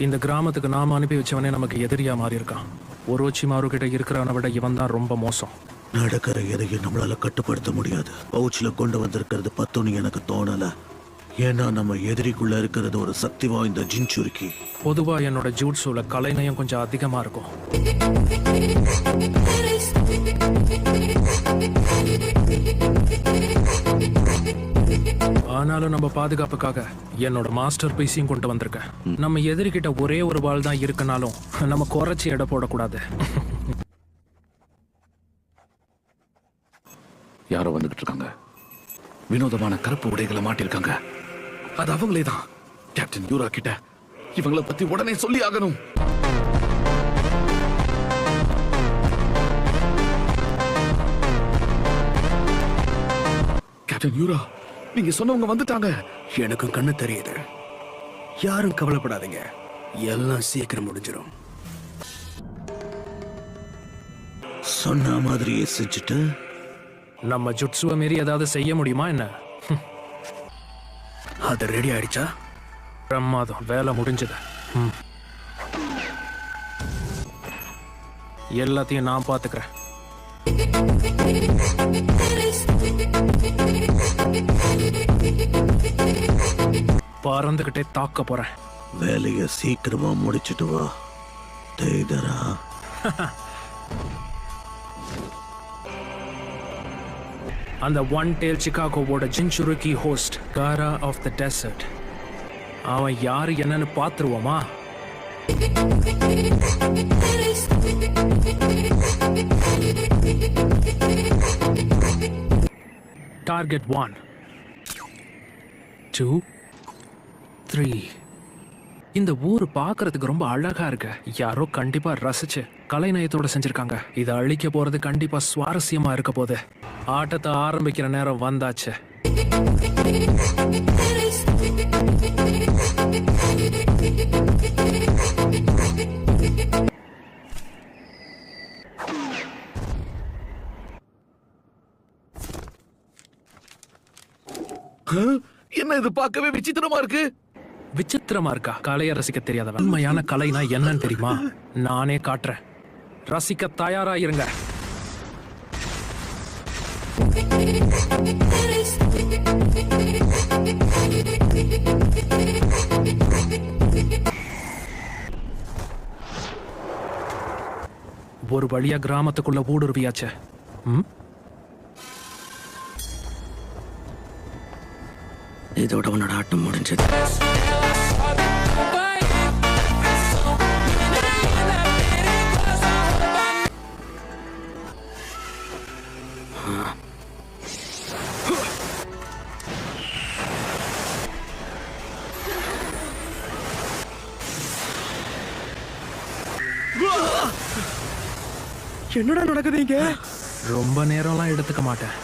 இந்த கிராமத்துக்கு நாம அனுப்பி வச்சவனே நமக்கு எதிரியா மாறி இருக்கான். ஒரோச்சிமாரு கிட்ட இருக்கிறவனை விட இவன் தான் ரொம்ப மோசம். நடக்கிற எதையும் நம்மளால கட்டுப்படுத்த முடியாது. பவுச்ல கொண்டு வந்திருக்கிறது பத்துன்னு எனக்கு தோணல. ஏன்னா நம்ம எதிரிக்குள்ள இருக்கிறது ஒரு சக்தி வாய்ந்த ஜின்சுருக்கி. பொதுவா என்னோட ஜூட்ஸுல கலைநயம் கொஞ்சம் அதிகமா இருக்கும். ஆனாலும் நம்ம பாதுகாப்புக்காக என்னோட மாஸ்டர் பீஸையும் கொண்டு வந்திருக்கேன். நம்ம எதிரிகிட்ட ஒரே ஒரு வாள் தான் இருக்கனாலும் நம்ம குறைச்சி எடை போடக்கூடாது. யாரோ வந்துகிட்டு இருக்காங்க. வினோதமான கருப்பு உடைகளை மாட்டிருக்காங்க. அது அவங்களே தான். கேப்டன் யூரா கிட்ட இவங்கள பத்தி உடனே சொல்லி ஆகணும். கேப்டன் யூரா, நீங்க சொன்னவங்க வந்துட்டாங்க. எனக்கும் கண்ணு தெரியுது. யாரும் கவலைப்படாதீங்க, எல்லாம் சீக்கிரம் முடிஞ்சிடும். சொன்ன மாதிரியே செஞ்சுட்டு நம்ம ஜுட்சுவை மீறி ஏதாவது செய்ய முடியுமா என்ன? அது ரெடி ஆயிடுச்சா? பிரமாதம், வேலை முடிஞ்சது. எல்லாத்தையும் நான் பாத்துக்கிறேன். பறந்துகிட்டே தாக்க போறேன். வேலைய சீக்கிரமா முடிச்சிட்டு வா தேய்தரா. அந்த ஒன் டேல் சிகாகோவோட ஜின்சுருக்கி ஹோஸ்ட் காரா ஆஃப் த டெசர்ட். அவன் யாரு என்னன்னு பாத்துருவோமா? டார்கெட் 1 2 3. இந்த ஊர் பார்க்கறதுக்கு ரொம்ப அழகா இருக்கு. யாரோ கண்டிப்பா ரசிச்சு கலைநயத்தோட செஞ்சிருக்காங்க. இதை அழிக்க போறது கண்டிப்பா சுவாரஸ்யமா இருக்க போது. ஆட்டத்தை ஆரம்பிக்கிற நேரம் வந்தாச்சு. என்ன இது பார்க்கவே விசித்திரமா இருக்கு. விசித்திரமா இருக்கா? கலையை ரசிக்க தெரியாதவன். உண்மையான கலைனா என்னன்னு தெரியுமா? நானே காட்டுறேன். ரசிக்க தயாரா இருங்க. ஒரு வழியா கிராமத்துக்குள்ள ஊடுருவியாச்சு. இதோட உன்னோட ஆட்டம் முடிஞ்சது. என்னடா நடக்குதுங்க? ரொம்ப நேரம்லாம் எடுத்துக்க மாட்டேன்.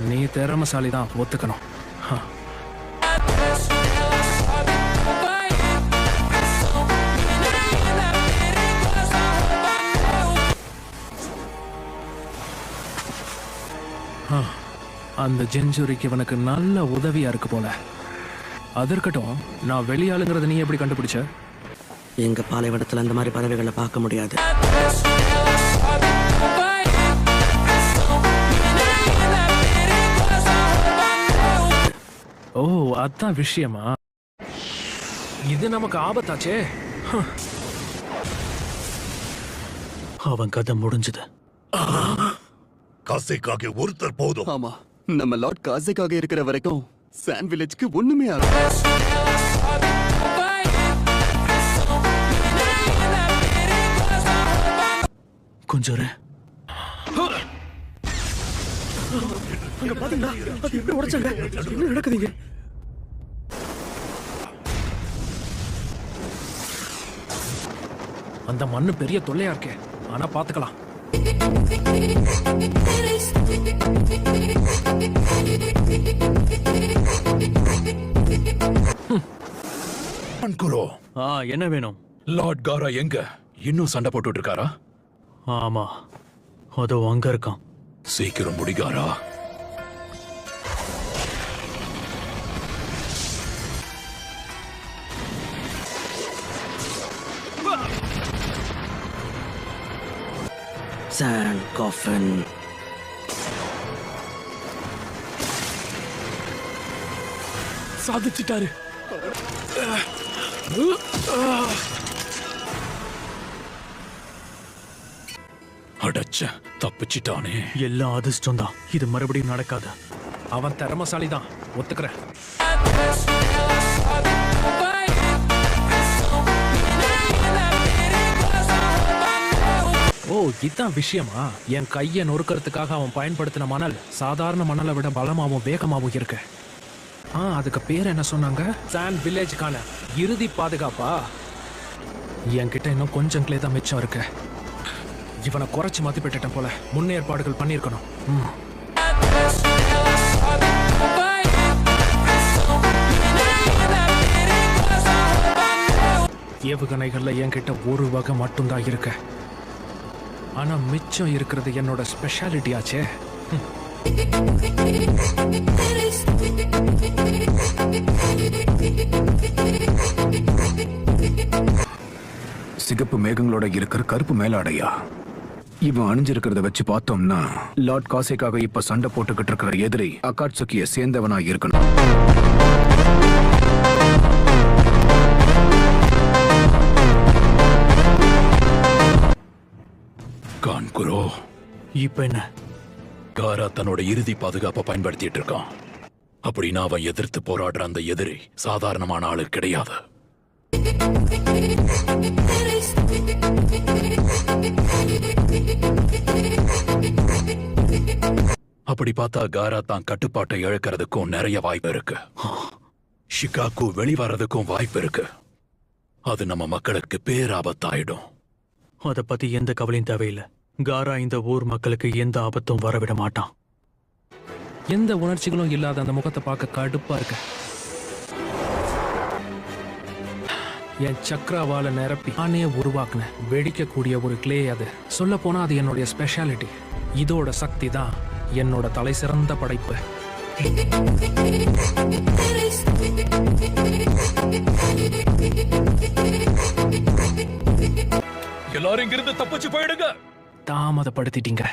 நீ திறமசாலிதான், ஒத்துக்கணும். அந்த ஜென்சுரிக்கு இவனுக்கு நல்ல உதவியா இருக்கு போல. அது இருக்கட்டும், நான் வெளியாளுங்கிறத நீ எப்படி கண்டுபிடிச்ச? எங்க பாலைவனத்துல அந்த மாதிரி பறவைகளை பார்க்க முடியாது. ஓ, அதான் விஷயமா? இது நமக்கு ஆபத்தாச்சே. அவன் கதை முடிஞ்சது. காசைக்காக ஒருத்தர் போதும். ஆமா, நம்ம லார்ட் காசைக்காக இருக்கிற வரைக்கும் சாண்ட் வில்லேஜ்க்கு ஒண்ணுமே ஆகும். கொஞ்சம் அங்க பாத்தீங்களா? அது எப்படி உடைச்சாங்க? என்ன நடக்குதுங்க? அந்த மண்ணு பெரிய தொல்லையா இருக்கே. ஆனா பாத்துக்கலாம். என்ன வேணும்? லார்ட் காரா எங்க? இன்னும் சண்டை போட்டுட்டு இருக்காரா? ஆமா, அதோ அங்க இருக்கான். சீக்கிரம் முடிகாரா. Sand coffin. சாதிச்சிட்டாரு. அடச்ச, தப்பிச்சிட்டானே. எல்லாம் அதிர்ஷ்டம் தான். இது மறுபடியும் நடக்காது. அவன் திறமசாலி தான், ஒத்துக்கிறேன். ஓ, இதான் விஷயமா? என் கையை நொறுக்கிறதுக்காக அவன் பயன்படுத்தின மணல் சாதாரண மணலை விட பலமாவும் வேகமாவும் இருக்கு. அதுக்கு பேர் என்ன சொன்னாங்க? சாண்ட் வில்லேஜுக்கான இறுதி பாதுகாப்பா? என்கிட்ட இன்னும் கொஞ்சம் கிளே தான் மிச்சம் இருக்கு. இவனை குறைச்சி மதிப்பிட்டுட்டேன் போல. முன்னேற்பாடுகள் பண்ணியிருக்கணும். ஏவுகணைகள்ல என்கிட்ட ஒரு வகை மட்டும்தான் இருக்கு. ஆனா மிச்சம் இருக்கிறது என்னோட ஸ்பெஷாலிட்டி ஆச்சே. சிகப்பு மேகங்களோட இருக்கிற கருப்பு மேலாடையா? இவன் அணிஞ்சிருக்கிறத வச்சு பார்த்தோம்னா லார்ட் காசேக்காக இப்ப சண்டை போட்டுக்கிட்டு இருக்கிற எதிரி அகாட்சுகியை சேர்ந்தவனா இருக்கணும். கான்குரோ, இப்ப என்ன? காரா தன்னோட இறுதி பாதுகாப்பை பயன்படுத்திட்டு இருக்கான். அப்படின்னா அவன் எதிர்த்து போராடுற அந்த எதிரி சாதாரணமான ஆளு கிடையாது. அப்படி பார்த்தா காரா தான் கட்டுப்பாட்டை இழக்கிறதுக்கும் நிறைய வாய்ப்பு இருக்கு. ஷிகாகு வெளிவரதுக்கும் வாய்ப்பு இருக்கு. அது நம்ம மக்களுக்கு பேராபத்தாயிடும். அத பத்தி எந்த கவலையும் தேவையில்லை. காரா இந்த ஊர் மக்களுக்கு எந்த ஆபத்தும் வரவிட மாட்டான். எந்த உணர்ச்சிகளும் இல்லாத அந்த முகத்தை பார்க்க கடுப்பா இருக்கு. என் சக்ராவால நிரப்பி நானே உருவாக்குன வெடிக்கக்கூடிய ஒரு கிளே அது. சொல்ல போனா அது என்னுடைய ஸ்பெஷாலிட்டி. இதோட சக்தி தான் என்னோட தலை சிறந்த படைப்பு. எல்லாரும் இங்கிருந்து தப்பிச்சு போயிடுங்க. தாமதப்படுத்திட்டீங்க.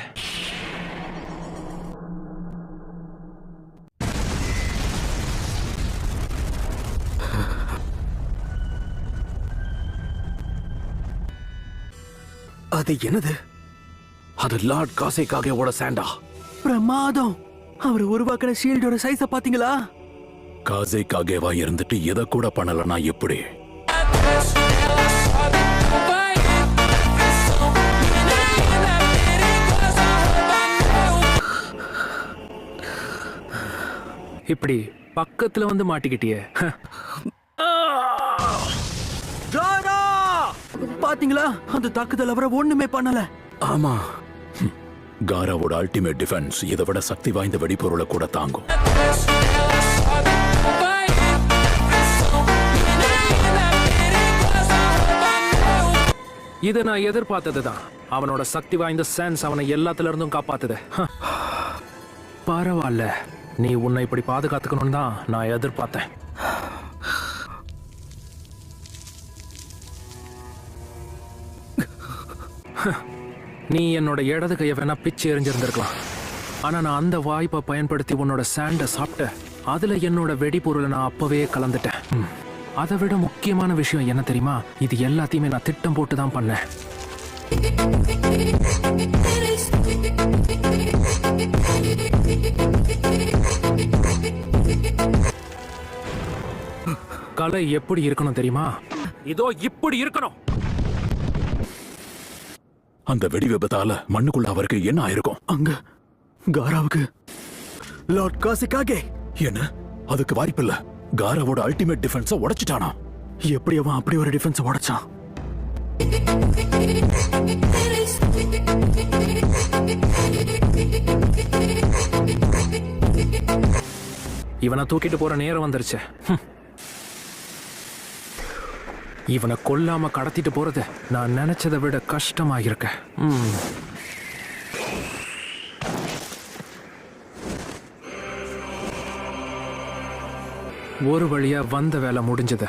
அது என்னது? அது லார்ட் காசேக்காகவோட சாண்டா. பிரமாதம். அவர் உருவாக்கின ஷீல்டோட சைஸ பாத்தீங்களா? காசேக்காகவா இருந்துட்டு எதை கூட பண்ணலனா எப்படி? இப்படி பக்கத்துல வந்து மாட்டிக்கிட்டியே. காரா! பாத்தீங்களா? அந்த தாக்குதல் அவரை ஒண்ணுமே பண்ணல. ஆமா, காராவோட அல்டிமேட் டிஃபென்ஸ் இதை விட சக்தி வாய்ந்த வெடிப்பொருளை கூட தாங்கும். இதை நான் எதிர்பார்த்ததுதான். அவனோட சக்தி வாய்ந்த சென்ஸ் அவனை எல்லாத்துல இருந்தும் காப்பாத்துது. பரவாயில்ல, நீ உன்னை இப்படி பாதுகாத்துக்கணும்னு தான் நான் எதிர்பார்த்தேன். நீ என்னோட இடது கையை வேணா பிச்சு எறிஞ்சிருந்திருக்கலாம். ஆனா நான் அந்த வாய்ப்பை பயன்படுத்தி உன்னோட சாண்டை சாப்பிட்டு அதுல என்னோட வெடிபொருளை நான் அப்பவே கலந்துட்டேன். அதை விட முக்கியமான விஷயம் என்ன தெரியுமா? இது எல்லாத்தையுமே நான் திட்டம் போட்டு தான் பண்ணேன். கலை எப்படி இருக்கணும் தெரியுமா? இதோ இப்படி இருக்கணும். அந்த வெடி விபத்தால மண்ணுக்குள்ள அவருக்கு என்ன ஆயிருக்கும்? அங்க காராவுக்கு லார்ட் காசேக்காகே. என்ன? அதுக்கு வாய்ப்பில்ல. காராவோட அல்டிமேட் டிஃபென்ஸ உடைச்சிட்டானா? எப்படி அவன் அப்படி ஒரு டிஃபென்ஸ் உடைச்சான்? இவனை தூக்கிட்டு போற நேரம் வந்துருச்சு. இவனை கொல்லாம கடத்திட்டு போறது நான் நினைச்சதை விட கஷ்டமாயிருக்க. ஒரு வழியா வந்த வேலை முடிஞ்சது.